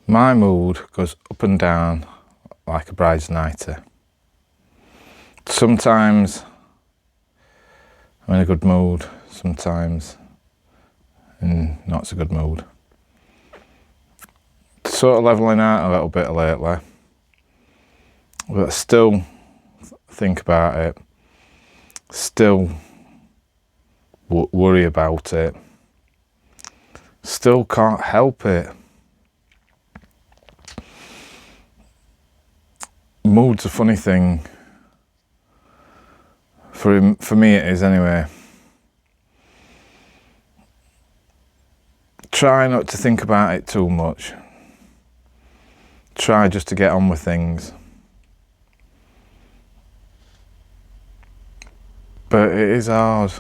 My mood goes up and down like a bride's nightie. Sometimes I'm in a good mood, sometimes in not so good mood. Sort of levelling out a little bit lately, but I still think about it, still worry about it, still can't help it. Mood's a funny thing. For me it is anyway. Try not to think about it too much. Try just to get on with things. But it is hard.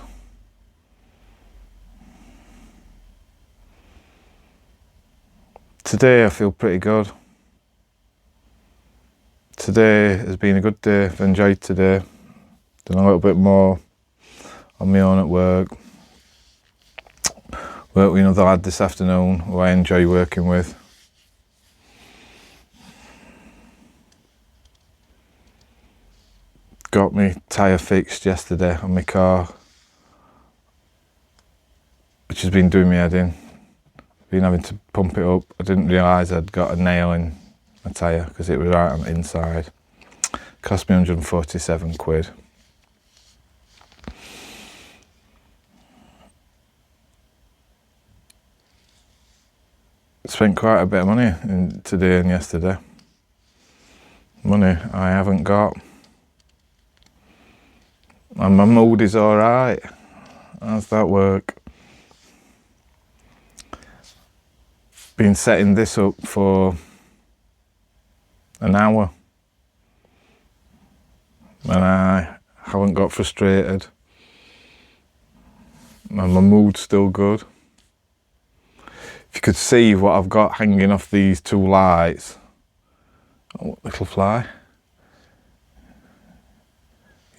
Today I feel pretty good. Today has been a good day. I've enjoyed today. Done a little bit more on my own at work. Worked with another lad this afternoon who I enjoy working with. Got my tyre fixed yesterday on my car, which has been doing me head in. Been having to pump it up. I didn't realise I'd got a nail in my tyre because it was right on the inside. Cost me 147 quid. Spent quite a bit of money today and yesterday. Money I haven't got. And my mood is alright. How's that work? Been setting this up for an hour. And I haven't got frustrated. And my mood's still good. If you could see what I've got hanging off these two lights. Oh, little fly.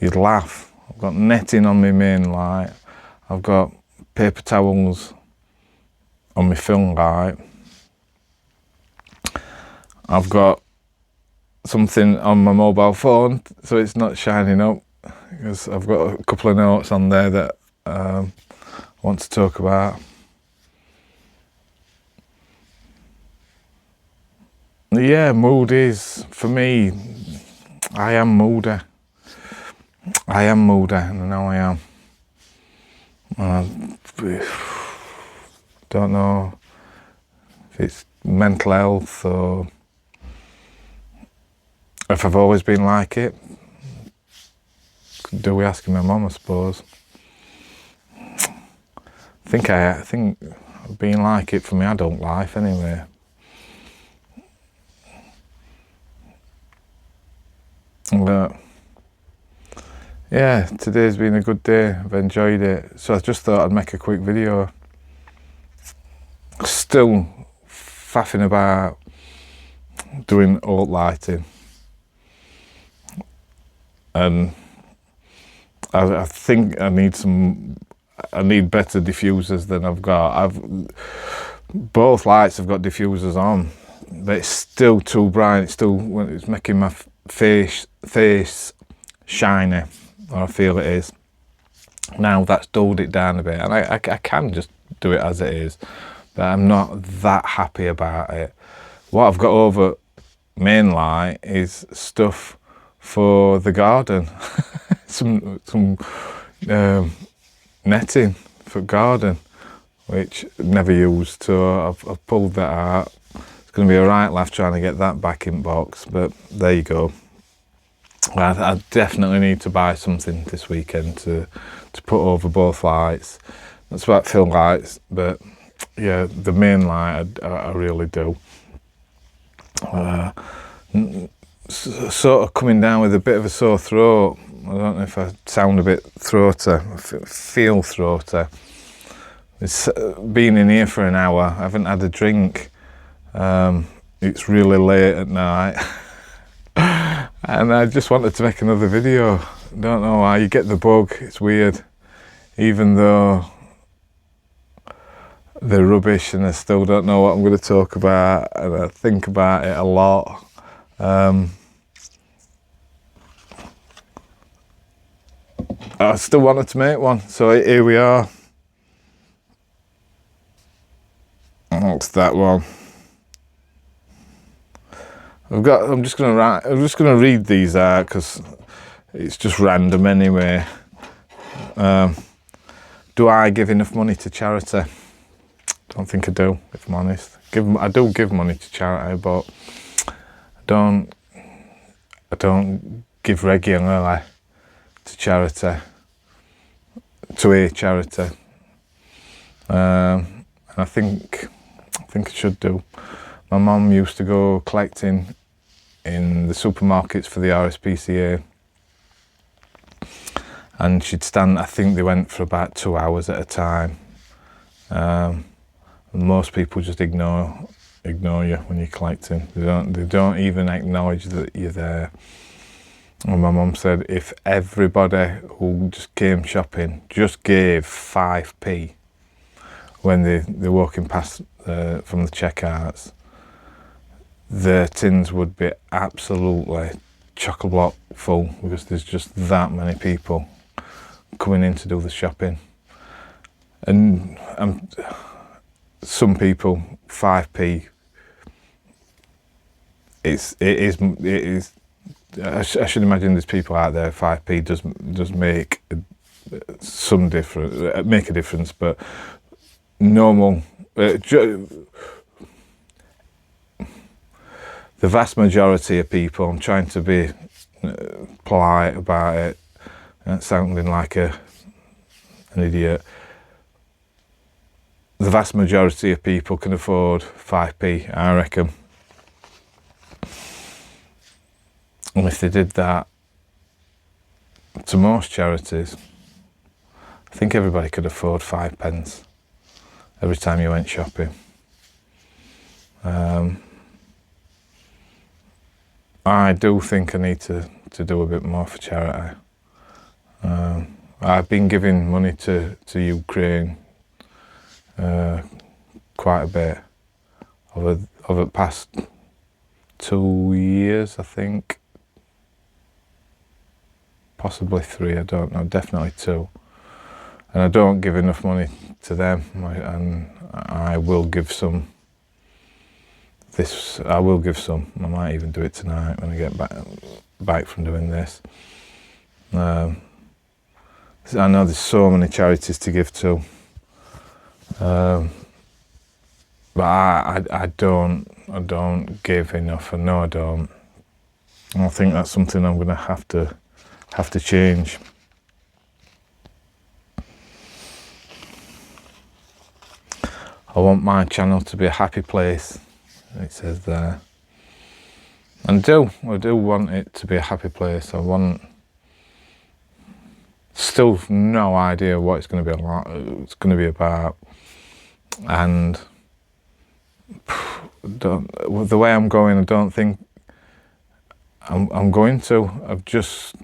You'd laugh. I've got netting on my main light. I've got paper towels on my film light. I've got something on my mobile phone so it's not shining up, because I've got a couple of notes on there that I want to talk about. Yeah, mood is, for me, I am moody. I am moody, and I know I am. Don't know if it's mental health or if I've always been like it. Do we ask my mum, I suppose. I think I've been like it for my adult life anyway. But yeah, today's been a good day. I've enjoyed it. So I just thought I'd make a quick video. Still faffing about doing alt lighting. And I think I need better diffusers than I've got. Both lights have got diffusers on, but it's still too bright. It's making my face shiny, or I feel it is. Now that's dulled it down a bit, and I can just do it as it is, but I'm not that happy about it. What I've got over main light is stuff for the garden. some netting for garden, which I've never used, so I've pulled that out. It's going to be a right laugh trying to get that back in box, but there you go. I definitely need to buy something this weekend to put over both lights. That's about film lights, but yeah, the main light I really do. Sort of coming down with a bit of a sore throat. I don't know if I sound a bit throaty. I feel throaty. It's been in here for an hour. I haven't had a drink. It's really late at night. And I just wanted to make another video. Don't know why, you get the bug, it's weird. Even though they're rubbish, and I still don't know what I'm going to talk about, and I think about it a lot. I still wanted to make one, so here we are. That's that one. I'm just gonna read these out because it's just random anyway. Do I give enough money to charity? Don't think I do, if I'm honest. I do give money to charity, but I don't give regularly to charity, to a charity. And I think I should do. My mum used to go collecting in the supermarkets for the RSPCA, and she'd stand, I think they went for about 2 hours at a time. Most people just ignore you when you're collecting. They don't even acknowledge that you're there. And my mum said if everybody who just came shopping just gave 5p when they're walking past from the checkouts, the tins would be absolutely chock-a-block full, because there's just that many people coming in to do the shopping. And some people, 5p, it is. I should imagine there's people out there 5p does make some difference, make a difference, but normal. The vast majority of people, I'm trying to be polite about it, sounding like an idiot. The vast majority of people can afford 5p, I reckon. And if they did that to most charities, I think everybody could afford 5p every time you went shopping. I do think I need to do a bit more for charity. I've been giving money to Ukraine quite a bit over the past 2 years, I think. Possibly 3, I don't know, definitely 2. And I don't give enough money to them, and I will give some. I will give some. I might even do it tonight when I get back from doing this. I know there's so many charities to give to, but I don't give enough. I know I don't. And I think that's something I'm going to have to change. I want my channel to be a happy place, it says there. And I do want it to be a happy place. I want, still no idea what it's going to be about, and the way I'm going, I don't think I'm going to. I've just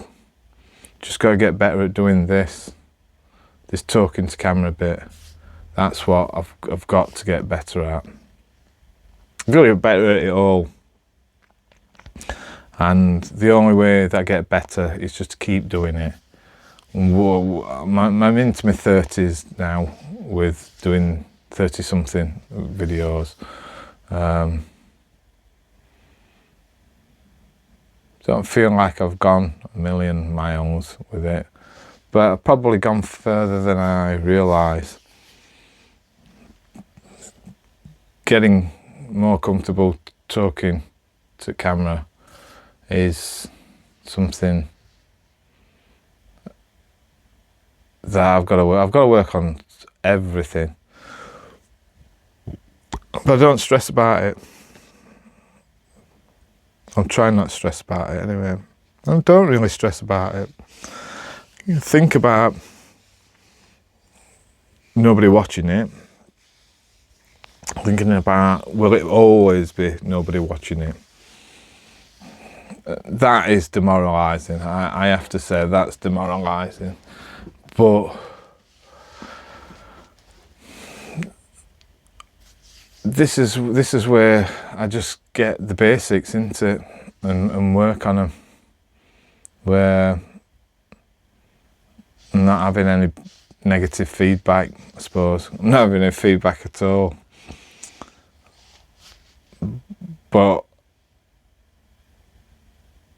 got to get better at doing this talking to camera bit. That's what I've got to get better at. I've got to get better at it all. And the only way that I get better is just to keep doing it. I'm into my 30s now with doing 30-something videos. Don't feel like I've gone a million miles with it, but I've probably gone further than I realise. Getting more comfortable talking to camera is something that I've got to work on everything, but I don't stress about it. I'm trying not to stress about it anyway. I don't really stress about it. You think about nobody watching it, thinking about, will it always be nobody watching it? That is demoralising. I have to say that's demoralising. But this is where I just get the basics into it and work on them, where I'm not having any negative feedback, I suppose. I'm not having any feedback at all. But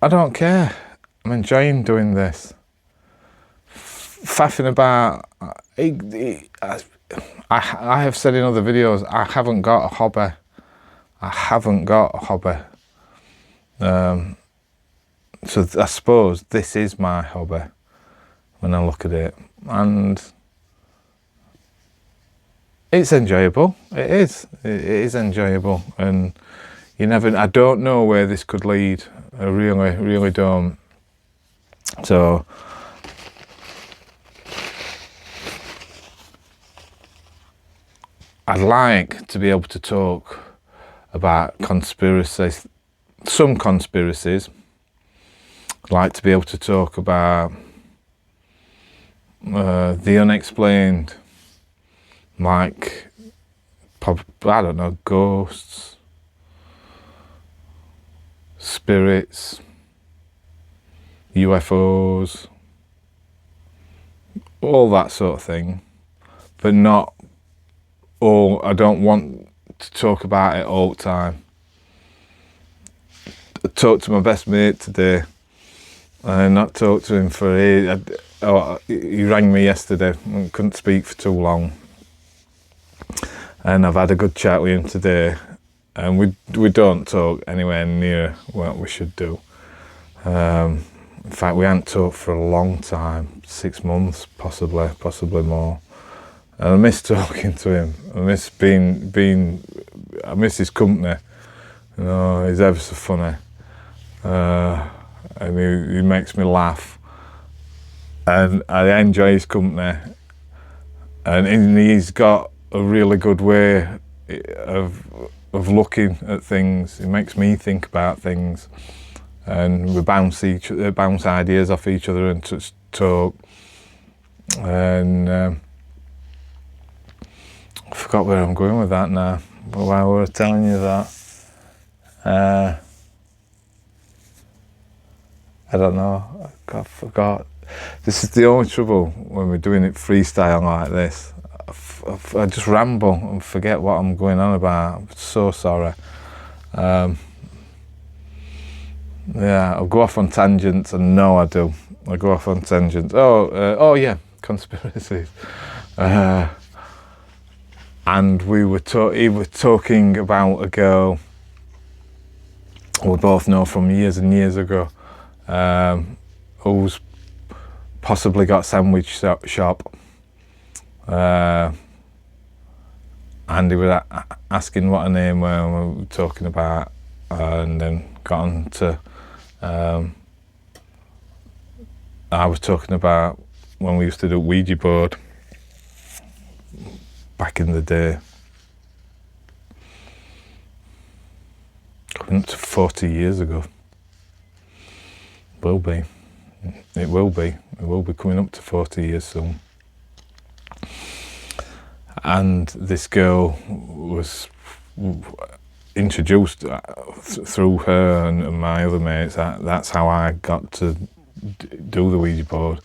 I don't care. I'm enjoying doing this. Faffing about. I have said in other videos, I haven't got a hobby. I haven't got a hobby. So I suppose this is my hobby when I look at it. And it's enjoyable. It is enjoyable. And I don't know where this could lead. I really don't. So I'd like to be able to talk about conspiracies, some conspiracies. I'd like to be able to talk about the unexplained, like, I don't know, ghosts, spirits, UFOs, all that sort of thing, but not all. I don't want to talk about it all the time. I talked to my best mate today, and not talked to him for ages. He rang me yesterday and couldn't speak for too long, and I've had a good chat with him today, and we don't talk anywhere near what we should do. In fact, we haven't talked for a long time, 6 months, possibly more. And I miss talking to him. I miss I miss his company. You know, he's ever so funny. And he makes me laugh. And I enjoy his company. And he's got a really good way of looking at things. It makes me think about things. And we bounce ideas off each other and talk. And I forgot where I'm going with that now. Why were I telling you that? I don't know. I forgot. This is the only trouble when we're doing it freestyle like this. I just ramble and forget what I'm going on about. I'm so sorry. Yeah, I'll go off on tangents, and no, I do. I go off on tangents. Oh yeah, conspiracies. And he was talking about a girl we both know from years and years ago, who's possibly got a sandwich shop. And he was asking what her name were, and we were talking about, and then got on to, I was talking about when we used to do Ouija board back in the day. Coming up to 40 years ago. Will be. It will be. It will be coming up to 40 years soon. And this girl was introduced through her and my other mates. That's how I got to do the Ouija board.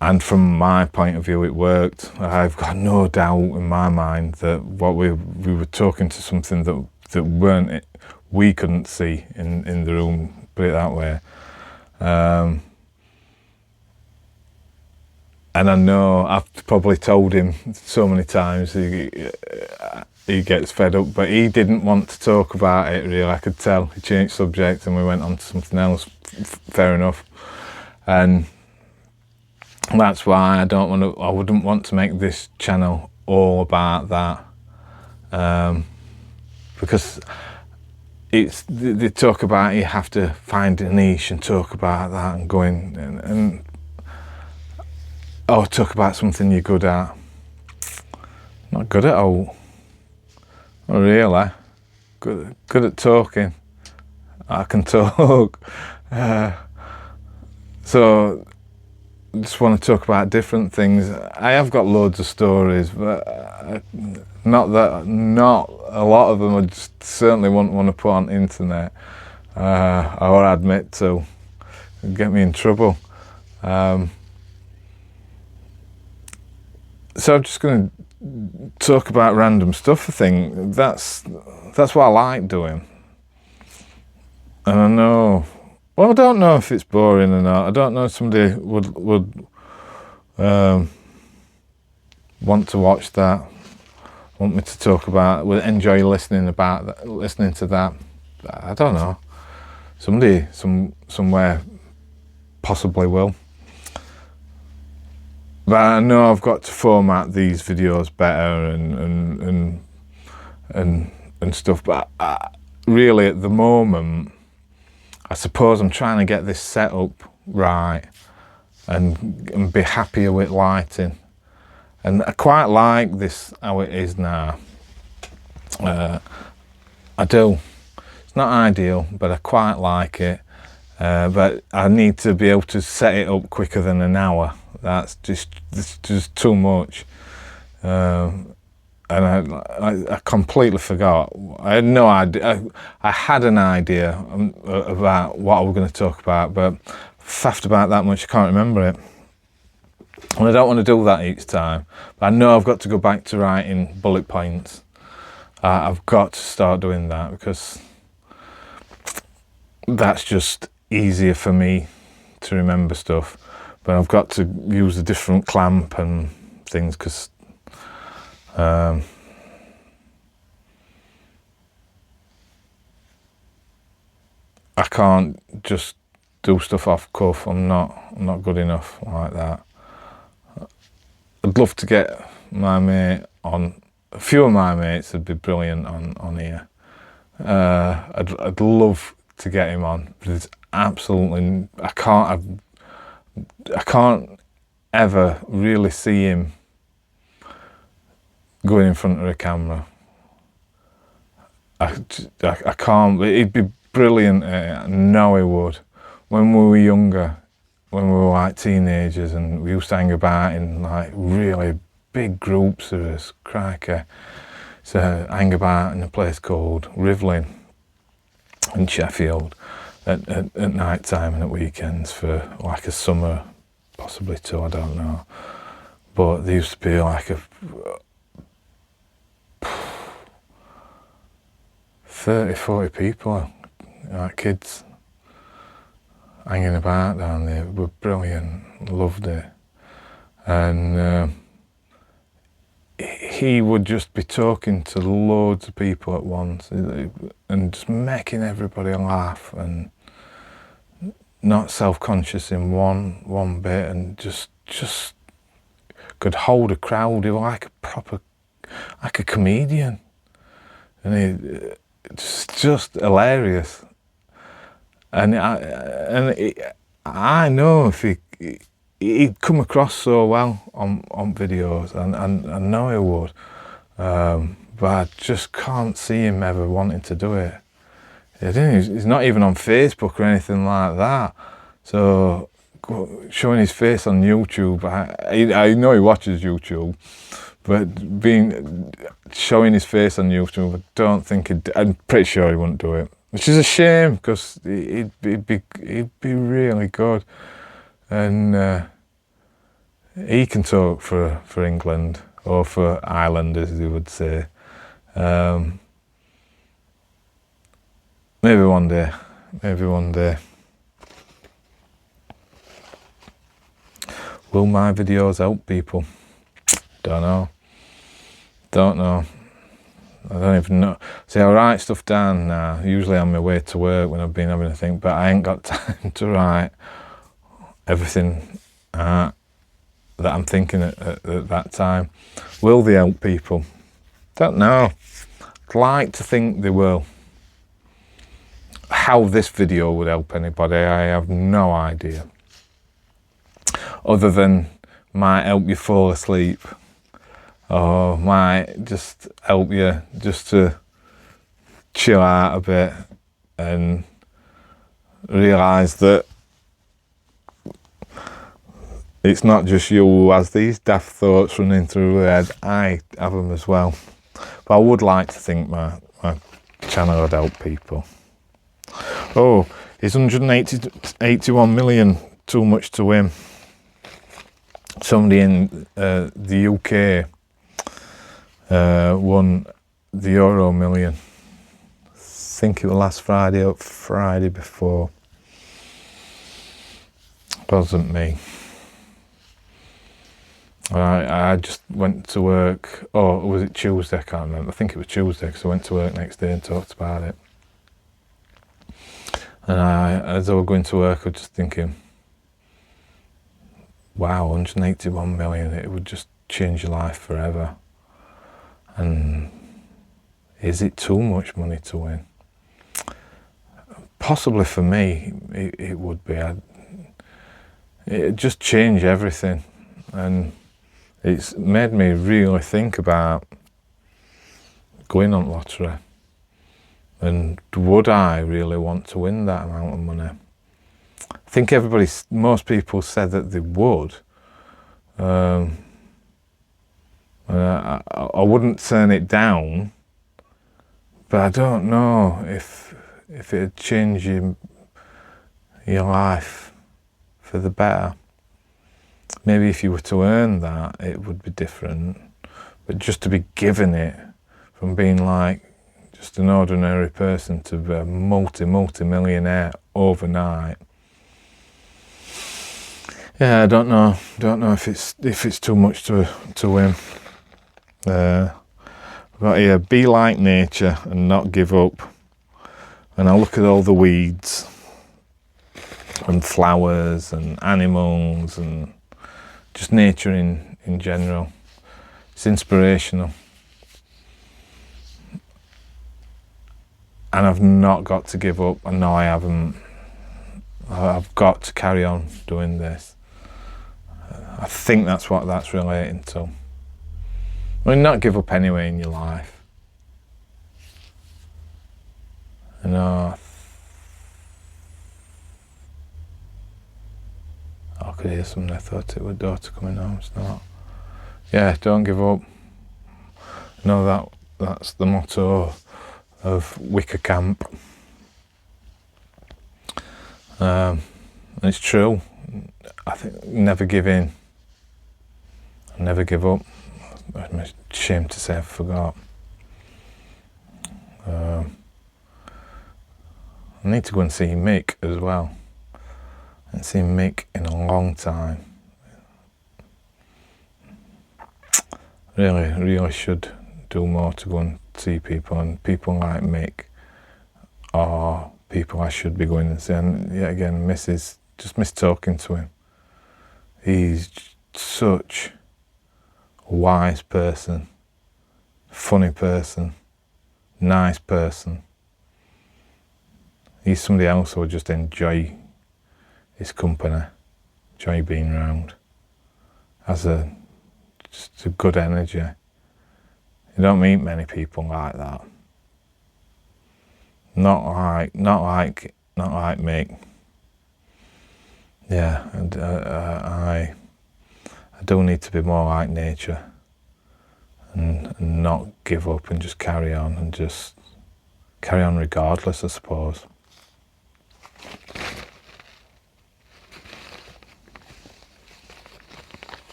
And from my point of view, it worked. I've got no doubt in my mind that what we were talking to something that we couldn't see in the room, put it that way. And I know I've probably told him so many times he gets fed up, but he didn't want to talk about it really. I could tell. He changed subject and we went on to something else. Fair enough. And that's why I wouldn't want to make this channel all about that. Because they talk about you have to find a niche and talk about that and go in or talk about something you're good at. Not good at all. Not really. Good at talking. I can talk. So I just want to talk about different things. I have got loads of stories, but Not a lot of them I just certainly wouldn't want to put on the internet or admit to. It'd get me in trouble. So I'm just going to talk about random stuff. I think that's what I like doing. And I know, well, I don't know if it's boring or not. I don't know if somebody would want to watch that, want me to talk about, would enjoy listening to that. I don't know. Somebody somewhere possibly will. But I know I've got to format these videos better and stuff. But really, at the moment, I suppose I'm trying to get this set up right and be happier with lighting. And I quite like this how it is now. I do. It's not ideal, but I quite like it. But I need to be able to set it up quicker than an hour. That's just too much. And I completely forgot. I had no idea. I had an idea about what I was going to talk about, but faffed about that much, I can't remember it. And I don't want to do that each time. But I know I've got to go back to writing bullet points. I've got to start doing that because that's just easier for me to remember stuff. But I've got to use a different clamp and things because I can't just do stuff off cuff. I'm not good enough like that. I'd love to get my mate on. A few of my mates would be brilliant on here. I'd love to get him on, but it's absolutely I can't ever really see him going in front of a camera. I can't. He'd be brilliant at it. I know he would. When we were younger, when we were like teenagers, and we used to hang about in like really big groups of us, crikey. So hang about in a place called Rivlin in Sheffield at night time and at weekends for like a summer, possibly two, I don't know. But there used to be like 30, 40 people, like kids, hanging about down there. Were brilliant, loved it. And he would just be talking to loads of people at once and just making everybody laugh and not self-conscious in one bit, and just could hold a crowd. He was like a comedian, and it's just hilarious. And I know if he'd come across so well on videos, and I know he would, but I just can't see him ever wanting to do it. He's not even on Facebook or anything like that. So showing his face on YouTube, I know he watches YouTube, but showing his face on YouTube, I don't think I'm pretty sure he wouldn't do it, which is a shame because he'd be really good. And he can talk for England, or for Ireland, as he would say. Maybe one day. Will my videos help people? Don't know. I don't even know. See, I write stuff down now, usually on my way to work when I've been having a think, but I ain't got time to write everything that I'm thinking at that time. Will they help people? Don't know. I'd like to think they will. How this video would help anybody, I have no idea. Other than might help you fall asleep, or might just help you just to chill out a bit and realise that it's not just you who has these daft thoughts running through your head. I have them as well. But I would like to think my channel would help people. Oh, is 181 million too much to win? Somebody in the UK won the Euro Million. I think it was last Friday or Friday before. Wasn't me. I just went to work, or was it Tuesday? I can't remember. I think it was Tuesday, because I went to work next day and talked about it. And as I was going to work, I was just thinking, wow, 181 million, it would just change your life forever. And is it too much money to win? Possibly for me, it would be. It'd just change everything. And it's made me really think about going on lottery. And would I really want to win that amount of money? I think most people said that they would. I wouldn't turn it down, but I don't know if it'd change your life for the better. Maybe if you were to earn that, it would be different. But just to be given it, from being like just an ordinary person to be a multi-millionaire overnight. Yeah, I don't know if it's too much to win. I've got here, be like nature and not give up. And I look at all the weeds and flowers and animals and just nature in general. It's inspirational. And I've not got to give up. And no, I haven't. I've got to carry on doing this. I think that's what that's relating to. I mean, not give up anyway in your life. You know, I could hear something. I thought it was daughter coming home. It's not. Yeah, don't give up. No, that's the motto of Wicker Camp. And it's true. I think never give in. Never give up. I'm ashamed to say I forgot. I need to go and see Mick as well. I haven't seen Mick in a long time. Really should do more to go and see people, and people like Mick are people I should be going and see. And yet again, miss talking to him. He's such a wise person, funny person, nice person. He's somebody else who would just enjoy his company, enjoy being around. Has just a good energy. You don't meet many people like that. Not like Mick. Yeah, and I do need to be more like nature and not give up and just carry on and just carry on regardless, I suppose.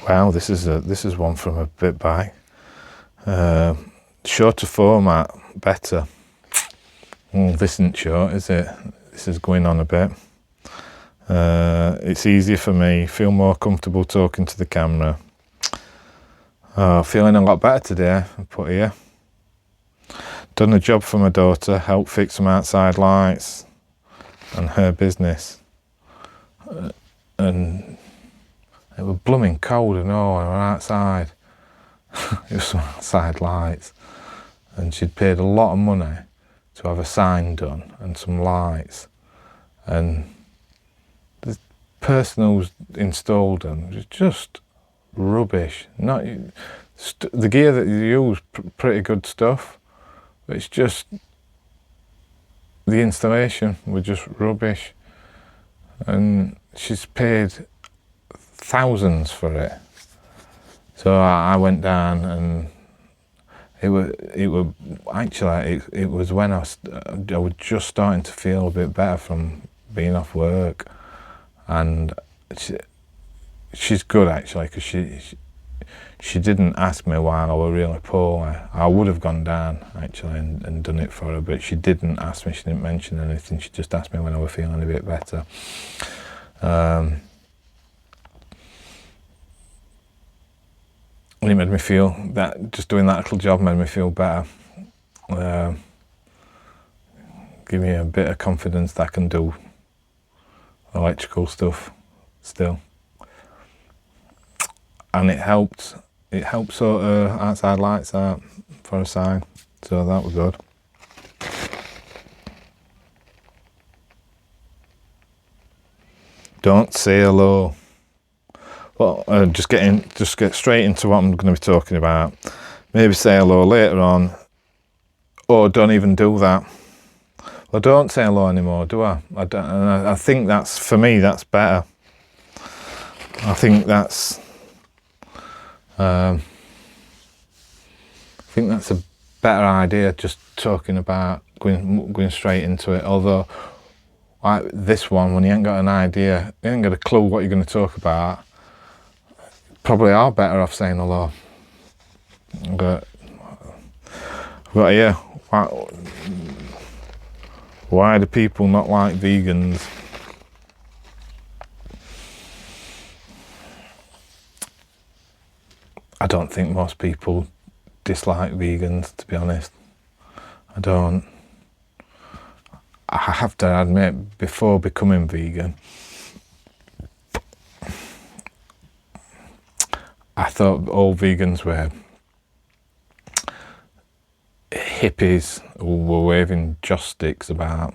Wow, this is one from a bit back. Shorter format, better. This isn't short, is it? This is going on a bit. It's easier for me, feel more comfortable talking to the camera. Feeling a lot better today, I put here. Done a job for my daughter, helped fix some outside lights and her business. And it was blooming cold and all, and we were outside. It was some outside lights. And she'd paid a lot of money to have a sign done and some lights. And the person who's installed them was just rubbish. The gear that you use, pretty good stuff, but it's just the installation was just rubbish. And she's paid thousands for it. So I went down, and it was actually it was when I was just starting to feel a bit better from being off work, and she's good actually, because she didn't ask me while I was really poorly. I would have gone down actually and done it for her, but she didn't ask me. She didn't mention anything. She just asked me when I was feeling a bit better. And it made me feel that just doing that little job made me feel better. Give me a bit of confidence that I can do electrical stuff still. And it helped sort outside lights out for a sign, so that was good. Don't say hello. Well, just get straight into what I'm going to be talking about. Maybe say hello later on, or don't even do that. Well, don't say hello anymore, do I? I think that's, for me, that's better. I think that's a better idea, just talking about going straight into it. Although, like this one, when you ain't got an idea, you ain't got a clue what you're going to talk about, probably are better off saying hello. But yeah, why do people not like vegans? I don't think most people dislike vegans, to be honest. I don't. I have to admit, before becoming vegan, I thought all vegans were hippies who were waving joss sticks about.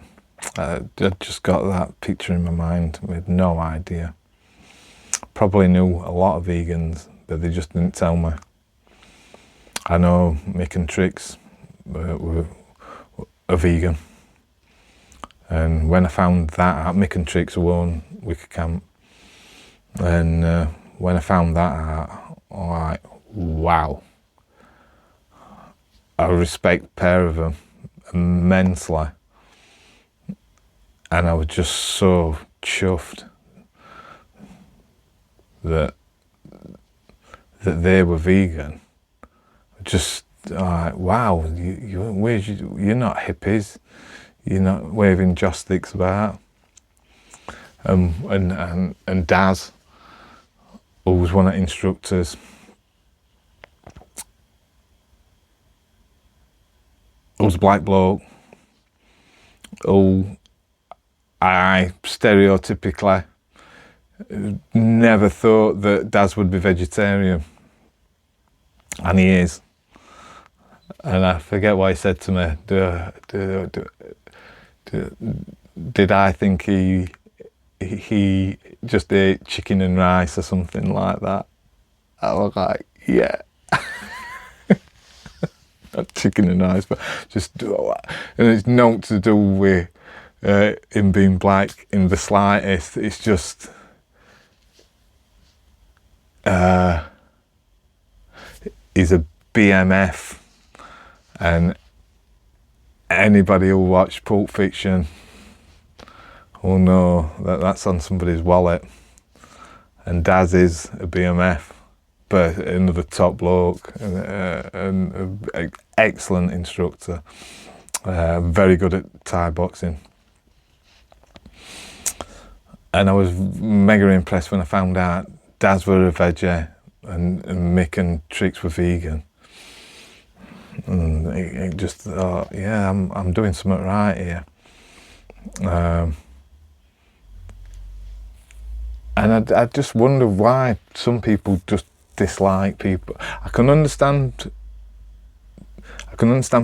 I just got that picture in my mind with no idea. Probably knew a lot of vegans, but they just didn't tell me. I know Mick and Trix were a vegan, and when I found that out, Mick and Trix own Wicker Camp, and when I found that out, I'm like, wow. I respect a pair of them immensely, and I was just so chuffed that they were vegan. Just like, wow, you're not hippies, you're not waving joss sticks about. And Daz, who was one of the instructors, who was a black bloke, who I stereotypically never thought that Daz would be vegetarian, and he is. And I forget what he said to me. Did I think he just ate chicken and rice or something like that? I was like, yeah. Not chicken and rice, but just, and it's not to do with him being black in the slightest. It's just he's a BMF, and anybody who watched Pulp Fiction will know that that's on somebody's wallet. And Daz is a BMF, but another top bloke, and an excellent instructor, very good at Thai boxing. And I was mega impressed when I found out Daz were a veggie and Mick and Trix were vegan. And it just thought, yeah, I'm doing something right here. And I just wonder why some people just dislike people. I can understand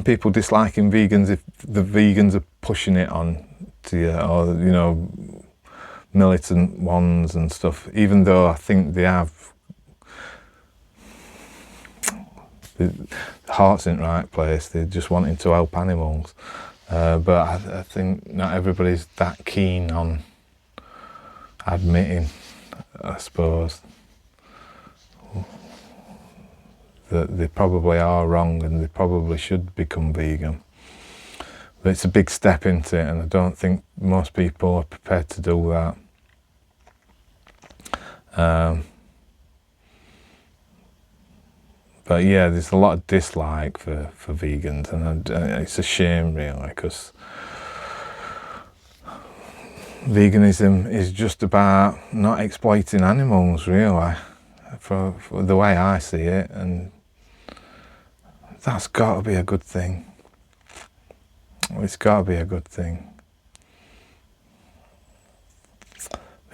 people disliking vegans if the vegans are pushing it on to you, or, you know, militant ones and stuff, even though I think they have the heart's in the right place. They're just wanting to help animals, but I think not everybody's that keen on admitting, I suppose, that they probably are wrong and they probably should become vegan. But it's a big step into it, and I don't think most people are prepared to do that. But yeah, there's a lot of dislike for vegans, and it's a shame really, because veganism is just about not exploiting animals really, for the way I see it, and that's got to be a good thing. It's got to be a good thing.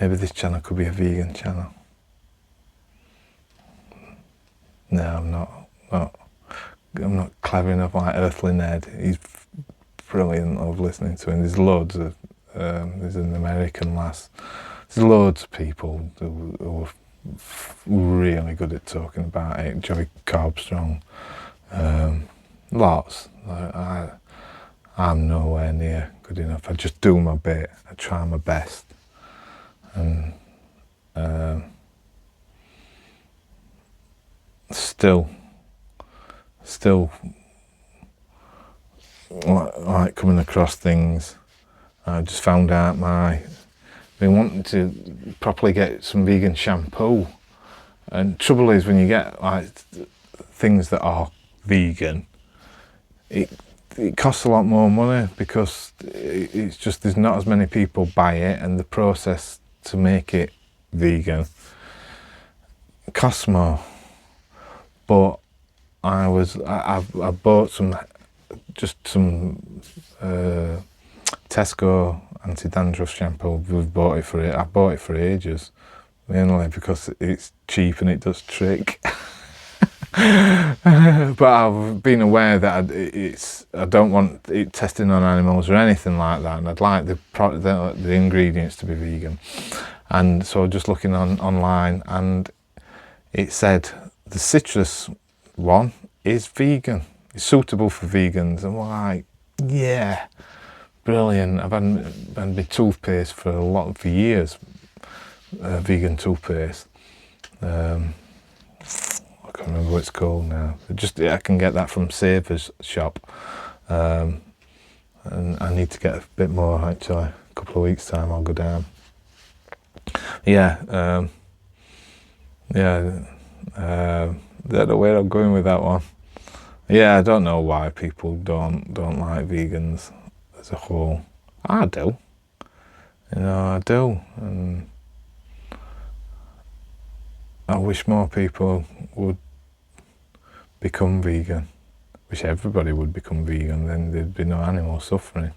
Maybe this channel could be a vegan channel. No, I'm not clever enough like Earthly Ned. He's brilliant. I love listening to him. There's loads of, there's an American lass. There's loads of people who are really good at talking about it. Joey Carbstrong. Lots. I'm nowhere near good enough. I just do my bit. I try my best. And still like coming across things. I just found out been wanting to properly get some vegan shampoo, and trouble is when you get like things that are vegan, it costs a lot more money, because it's just there's not as many people buy it, and the process to make it vegan costs more. But I bought some Tesco anti-dandruff shampoo. I bought it for ages, mainly because it's cheap and it does trick. But I've been aware that I don't want it testing on animals or anything like that, and I'd like the ingredients to be vegan. And so just looking online, and it said the citrus one is vegan. It's suitable for vegans. I'm like, yeah, brilliant. I've had my toothpaste for years, vegan toothpaste. I can't remember what it's called now. I can get that from Savers shop, and I need to get a bit more actually. A couple of weeks time I'll go down. Yeah, don't know where I'm going with that one. Yeah, I don't know why people don't like vegans as a whole. I do. I do, and I wish more people would become vegan. Wish everybody would become vegan, then there'd be no animal suffering.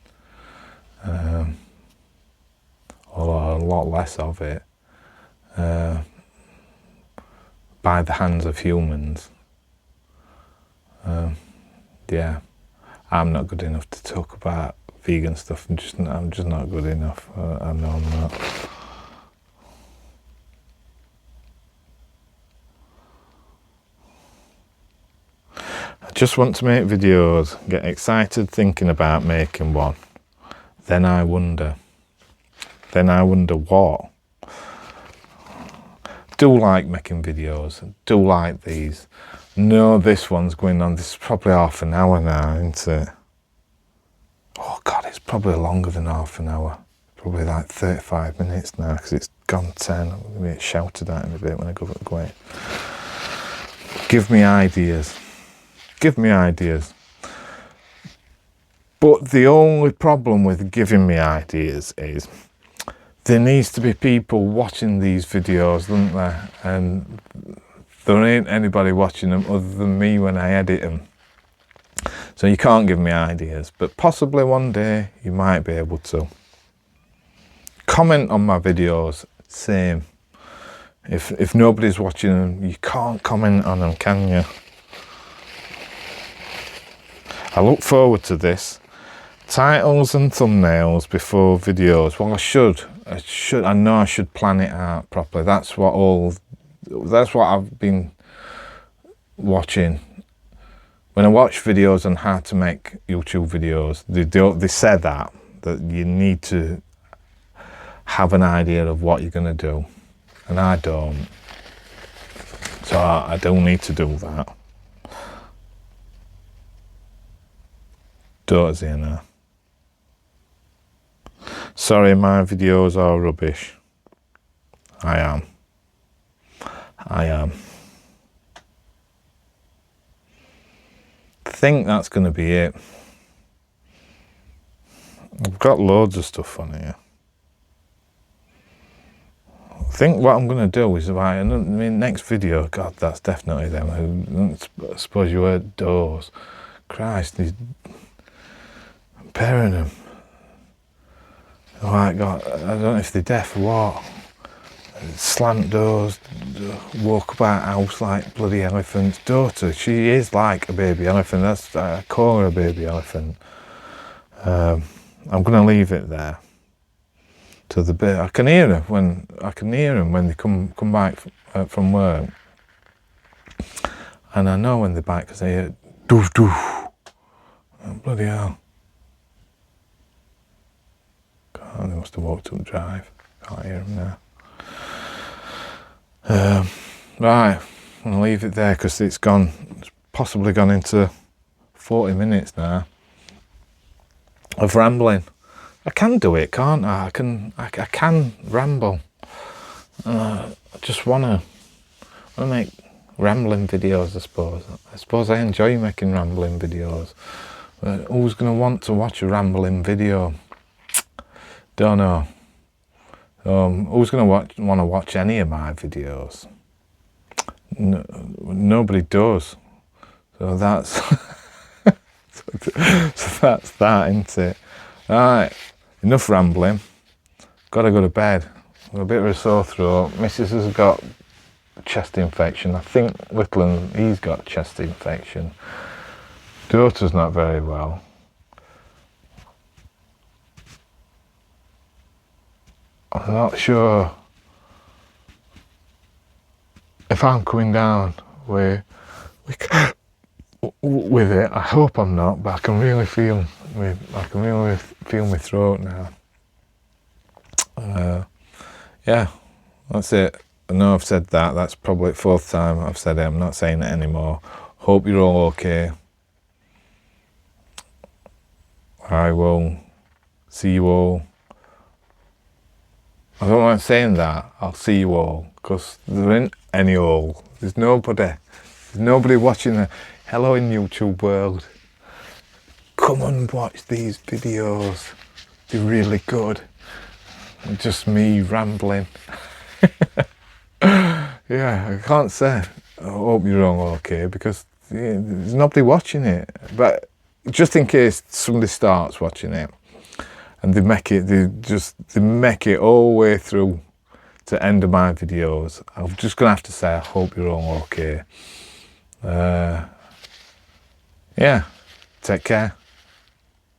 Or a lot less of it. By the hands of humans. Yeah, I'm not good enough to talk about vegan stuff. I'm just not good enough. I know I'm not. I just want to make videos, get excited thinking about making one. Then I wonder what. Do like making videos, do like these. No, this one's going on, this is probably half an hour now, isn't it? Oh God, it's probably longer than half an hour. Probably like 35 minutes now, because it's gone 10. I'm going to get shouted at in a bit when I go away. Give me ideas. Give me ideas. But the only problem with giving me ideas is there needs to be people watching these videos, doesn't there? And there ain't anybody watching them other than me when I edit them. So you can't give me ideas, but possibly one day you might be able to. Comment on my videos, same. If nobody's watching them, you can't comment on them, can you? I look forward to this. Titles and thumbnails before videos. Well, I know I should plan it out properly. That's what I've been watching. When I watch videos on how to make YouTube videos, they say that you need to have an idea of what you're going to do, and I don't. So I don't need to do that. Daughter's here now. Sorry, my videos are rubbish. I am. I think that's going to be it. I've got loads of stuff on here. I think what I'm going to do is, next video, God, that's definitely them. I suppose you heard doors. Christ, these pairing them. Oh my God, I don't know if they're deaf or what. Slant doors, walk about house like bloody elephants. Daughter, she is like a baby elephant. I call her a baby elephant. I'm going to leave it there. To the bit I can hear them when they come back from work, and I know when they're back because they hear doof doof. Oh, bloody hell! God, they must have walked up drive. Can't hear them now. Right, I'm gonna leave it there because it's possibly gone into 40 minutes now of rambling. I can do it, can't I? I can ramble. I just wanna make rambling videos. I suppose I enjoy making rambling videos. But who's gonna want to watch a rambling video? Don't know. Who's going want to watch any of my videos? No, nobody does. So that's so that's that, isn't it? Right, enough rambling. Gotta go to bed. I've got a bit of a sore throat. Mrs. has got a chest infection. I think Whitland, he's got a chest infection. Daughter's not very well. I'm not sure if I'm coming down with it. I hope I'm not, but I can really feel my throat now. Yeah, that's it. I know I've said that. That's probably the 4th time I've said it. I'm not saying it anymore. Hope you're all okay. I will see you all. I don't like saying that. I'll see you all, because there ain't any all. There's nobody watching the hello in YouTube world. Come and watch these videos. They're really good. Just me rambling. Yeah, I can't say I hope you're all okay, because there's nobody watching it. But just in case somebody starts watching it, and they make it all the way through to the end of my videos, I'm just gonna have to say I hope you're all okay. Yeah, take care.